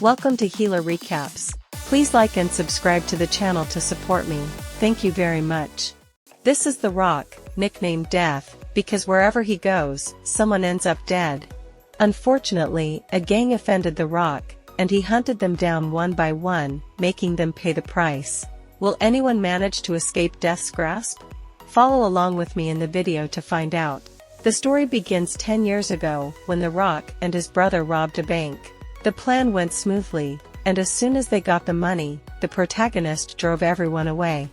Welcome to Healer Recaps. Please like and subscribe to the channel to support me, thank you very much. This is The Rock, nicknamed Death, because wherever he goes, someone ends up dead. Unfortunately, a gang offended The Rock, and he hunted them down one by one, making them pay the price. Will anyone manage to escape death's grasp? Follow along with me in the video to find out. The story begins 10 years ago, when The Rock and his brother robbed a bank. The plan went smoothly, and as soon as they got the money, the protagonist drove everyone away.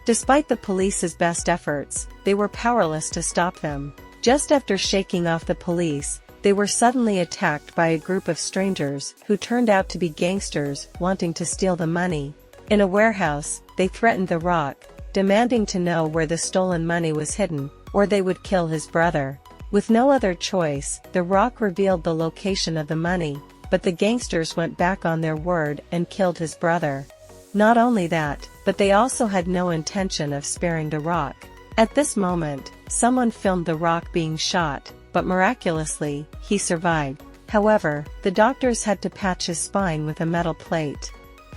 Despite the police's best efforts, they were powerless to stop them. Just after shaking off the police, they were suddenly attacked by a group of strangers who turned out to be gangsters wanting to steal the money. In a warehouse, they threatened The Rock, demanding to know where the stolen money was hidden, or they would kill his brother. With no other choice, The Rock revealed the location of the money, but the gangsters went back on their word and killed his brother. Not only that, but they also had no intention of sparing The Rock. At this moment, someone filmed The Rock being shot, but miraculously, he survived. However, the doctors had to patch his spine with a metal plate.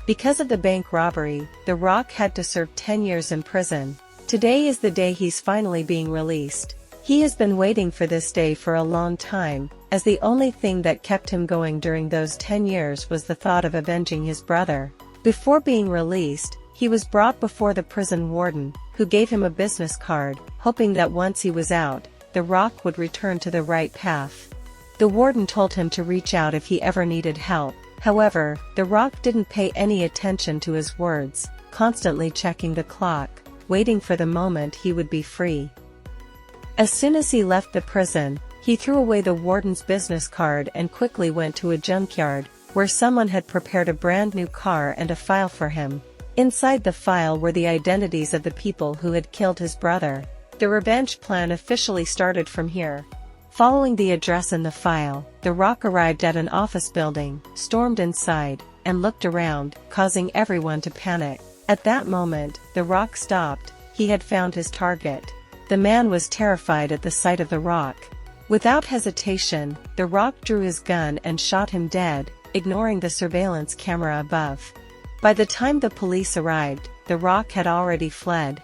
Because of the bank robbery, The Rock had to serve 10 years in prison. Today is the day he's finally being released. He has been waiting for this day for a long time, as the only thing that kept him going during those 10 years was the thought of avenging his brother. Before being released, he was brought before the prison warden, who gave him a business card, hoping that once he was out, The Rock would return to the right path. The warden told him to reach out if he ever needed help. However, The Rock didn't pay any attention to his words, constantly checking the clock, waiting for the moment he would be free. As soon as he left the prison, he threw away the warden's business card and quickly went to a junkyard, where someone had prepared a brand new car and a file for him. Inside the file were the identities of the people who had killed his brother. The revenge plan officially started from here. Following the address in the file, The Rock arrived at an office building, stormed inside, and looked around, causing everyone to panic. At that moment, The Rock stopped. He had found his target. The man was terrified at the sight of The Rock. Without hesitation, The Rock drew his gun and shot him dead, ignoring the surveillance camera above. By the time the police arrived, The Rock had already fled.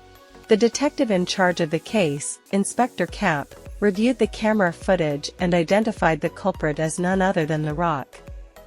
The detective in charge of the case, Inspector Cap, reviewed the camera footage and identified the culprit as none other than The Rock.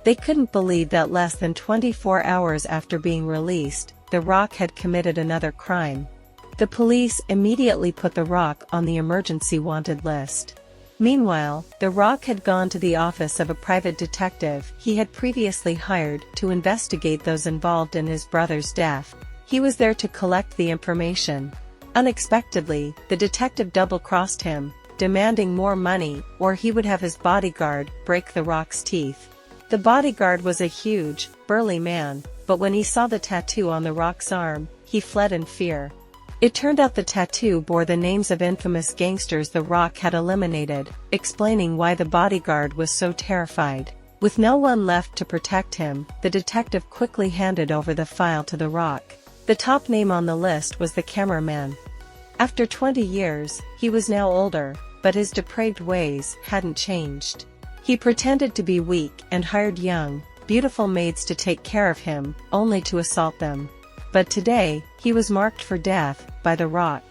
They couldn't believe that less than 24 hours after being released, The Rock had committed another crime. The police immediately put The Rock on the emergency wanted list. Meanwhile, The Rock had gone to the office of a private detective he had previously hired to investigate those involved in his brother's death. He was there to collect the information. Unexpectedly, the detective double-crossed him, demanding more money or he would have his bodyguard break The Rock's teeth. The bodyguard was a huge, burly man, but when he saw the tattoo on The Rock's arm, he fled in fear. It turned out the tattoo bore the names of infamous gangsters The Rock had eliminated, explaining why the bodyguard was so terrified. With no one left to protect him, the detective quickly handed over the file to The Rock. The top name on the list was the cameraman. After 20 years, he was now older, but his depraved ways hadn't changed. He pretended to be weak and hired young, beautiful maids to take care of him, only to assault them. But today, he was marked for death by The Rock.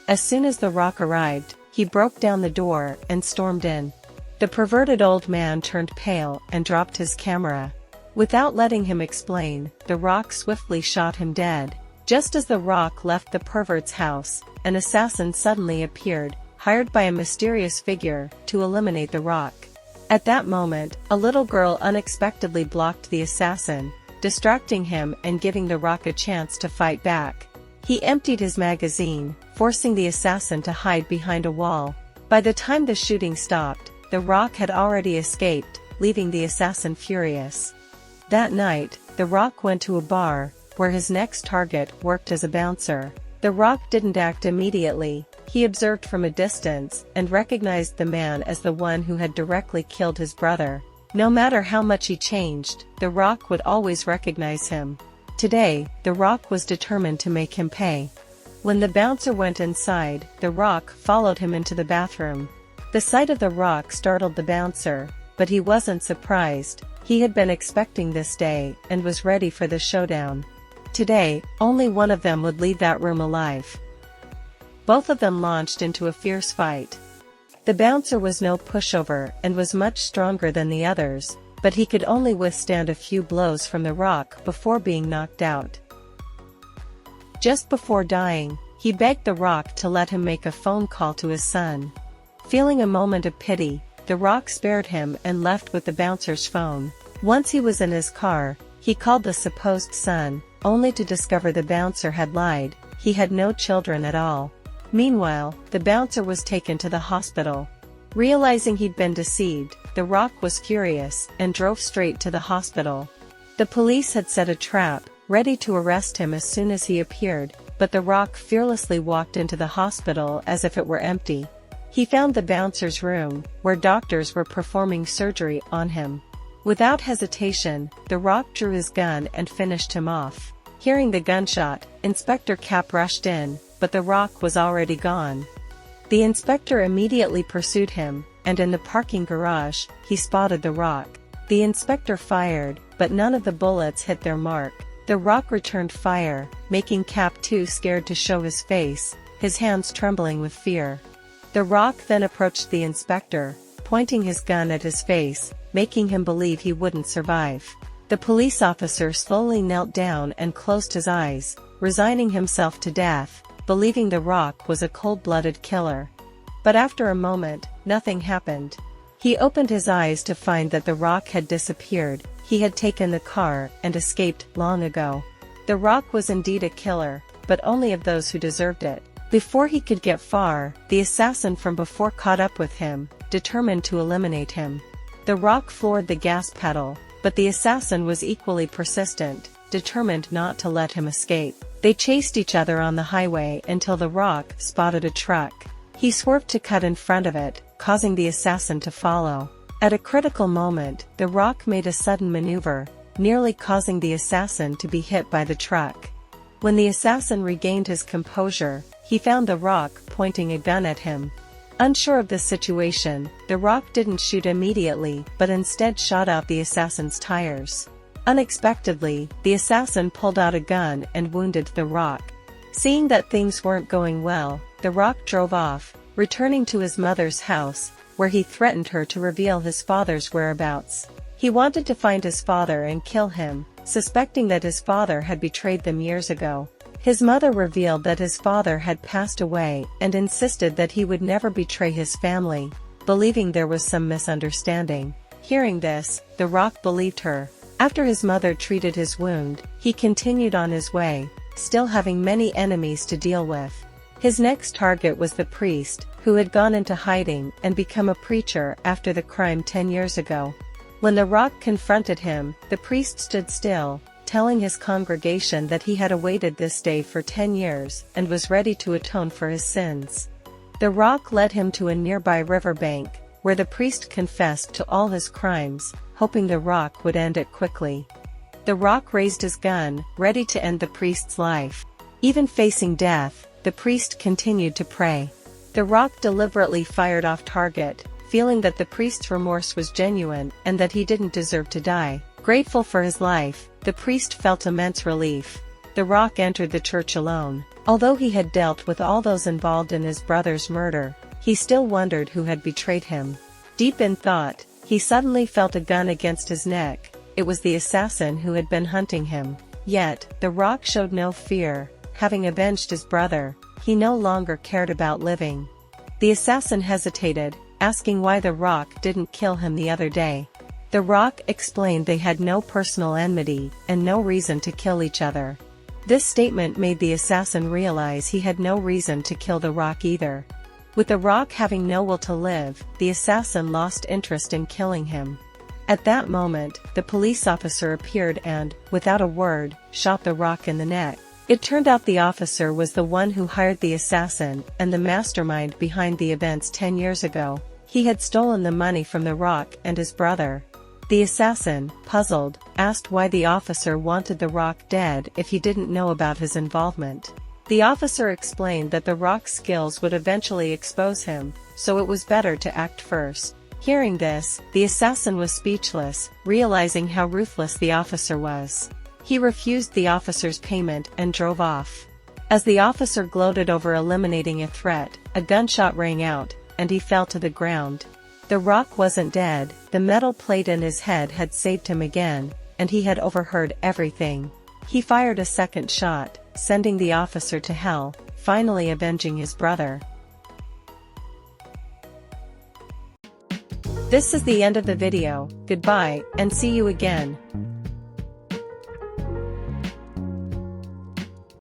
As soon as The Rock arrived, he broke down the door and stormed in. The perverted old man turned pale and dropped his camera. Without letting him explain, The Rock swiftly shot him dead. Just as The Rock left the pervert's house, an assassin suddenly appeared, hired by a mysterious figure to eliminate The Rock. At that moment, a little girl unexpectedly blocked the assassin, distracting him and giving The Rock a chance to fight back. He emptied his magazine, forcing the assassin to hide behind a wall. By the time the shooting stopped, The Rock had already escaped, leaving the assassin furious. That night, The Rock went to a bar, where his next target worked as a bouncer. The Rock didn't act immediately. He observed from a distance and recognized the man as the one who had directly killed his brother. No matter how much he changed, The Rock would always recognize him. Today, The Rock was determined to make him pay. When the bouncer went inside, The Rock followed him into the bathroom. The sight of The Rock startled the bouncer, but he wasn't surprised. He had been expecting this day and was ready for the showdown. Today, only one of them would leave that room alive. Both of them launched into a fierce fight. The bouncer was no pushover and was much stronger than the others, but he could only withstand a few blows from the Rock before being knocked out. Just before dying, he begged the Rock to let him make a phone call to his son. Feeling a moment of pity, the Rock spared him and left with the bouncer's phone. Once he was in his car, he called the supposed son, only to discover the bouncer had lied. He had no children at all. Meanwhile, the bouncer was taken to the hospital. Realizing he'd been deceived, the Rock was furious and drove straight to the hospital. The police had set a trap, ready to arrest him as soon as he appeared, but the Rock fearlessly walked into the hospital as if it were empty. He found the bouncer's room, where doctors were performing surgery on him. Without hesitation, the Rock drew his gun and finished him off. Hearing the gunshot, Inspector Cap rushed in, but the Rock was already gone. The inspector immediately pursued him, and in the parking garage, he spotted the Rock. The inspector fired, but none of the bullets hit their mark. The Rock returned fire, making Cap too scared to show his face, his hands trembling with fear. The Rock then approached the inspector, pointing his gun at his face, making him believe he wouldn't survive. The police officer slowly knelt down and closed his eyes, resigning himself to death, believing the Rock was a cold-blooded killer. But after a moment, nothing happened. He opened his eyes to find that the Rock had disappeared. He had taken the car and escaped long ago. The Rock was indeed a killer, but only of those who deserved it. Before he could get far, the assassin from before caught up with him, determined to eliminate him. The Rock floored the gas pedal, but the assassin was equally persistent, determined not to let him escape. They chased each other on the highway until the Rock spotted a truck. He swerved to cut in front of it, causing the assassin to follow. At a critical moment, the Rock made a sudden maneuver, nearly causing the assassin to be hit by the truck. When the assassin regained his composure, he found the Rock pointing a gun at him. Unsure of the situation, the Rock didn't shoot immediately but instead shot out the assassin's tires. Unexpectedly, the assassin pulled out a gun and wounded the Rock. Seeing that things weren't going well, the Rock drove off, returning to his mother's house, where he threatened her to reveal his father's whereabouts. He wanted to find his father and kill him, suspecting that his father had betrayed them years ago. His mother revealed that his father had passed away and insisted that he would never betray his family, believing there was some misunderstanding. Hearing this, the Rock believed her. After his mother treated his wound, he continued on his way, still having many enemies to deal with. His next target was the priest, who had gone into hiding and become a preacher after the crime 10 years ago. When the Rock confronted him, the priest stood still, telling his congregation that he had awaited this day for 10 years and was ready to atone for his sins. The Rock led him to a nearby riverbank, where the priest confessed to all his crimes, hoping the Rock would end it quickly. The Rock raised his gun, ready to end the priest's life. Even facing death, the priest continued to pray. The Rock deliberately fired off target, feeling that the priest's remorse was genuine and that he didn't deserve to die. Grateful for his life, the priest felt immense relief. The Rock entered the church alone. Although he had dealt with all those involved in his brother's murder, he still wondered who had betrayed him. Deep in thought, he suddenly felt a gun against his neck. It was the assassin who had been hunting him. Yet, the Rock showed no fear. Having avenged his brother, he no longer cared about living. The assassin hesitated, asking why the Rock didn't kill him the other day. The Rock explained they had no personal enmity and no reason to kill each other. This statement made the assassin realize he had no reason to kill the Rock either. With the Rock having no will to live, the assassin lost interest in killing him. At that moment, the police officer appeared and, without a word, shot the Rock in the neck. It turned out the officer was the one who hired the assassin and the mastermind behind the events 10 years ago. He had stolen the money from the Rock and his brother. The assassin, puzzled, asked why the officer wanted the Rock dead if he didn't know about his involvement. The officer explained that the Rock's skills would eventually expose him, so it was better to act first. Hearing this, the assassin was speechless, realizing how ruthless the officer was. He refused the officer's payment and drove off. As the officer gloated over eliminating a threat, a gunshot rang out, and he fell to the ground. The Rock wasn't dead, the metal plate in his head had saved him again, and he had overheard everything. He fired a second shot, sending the officer to hell, finally avenging his brother. This is the end of the video. Goodbye, and see you again.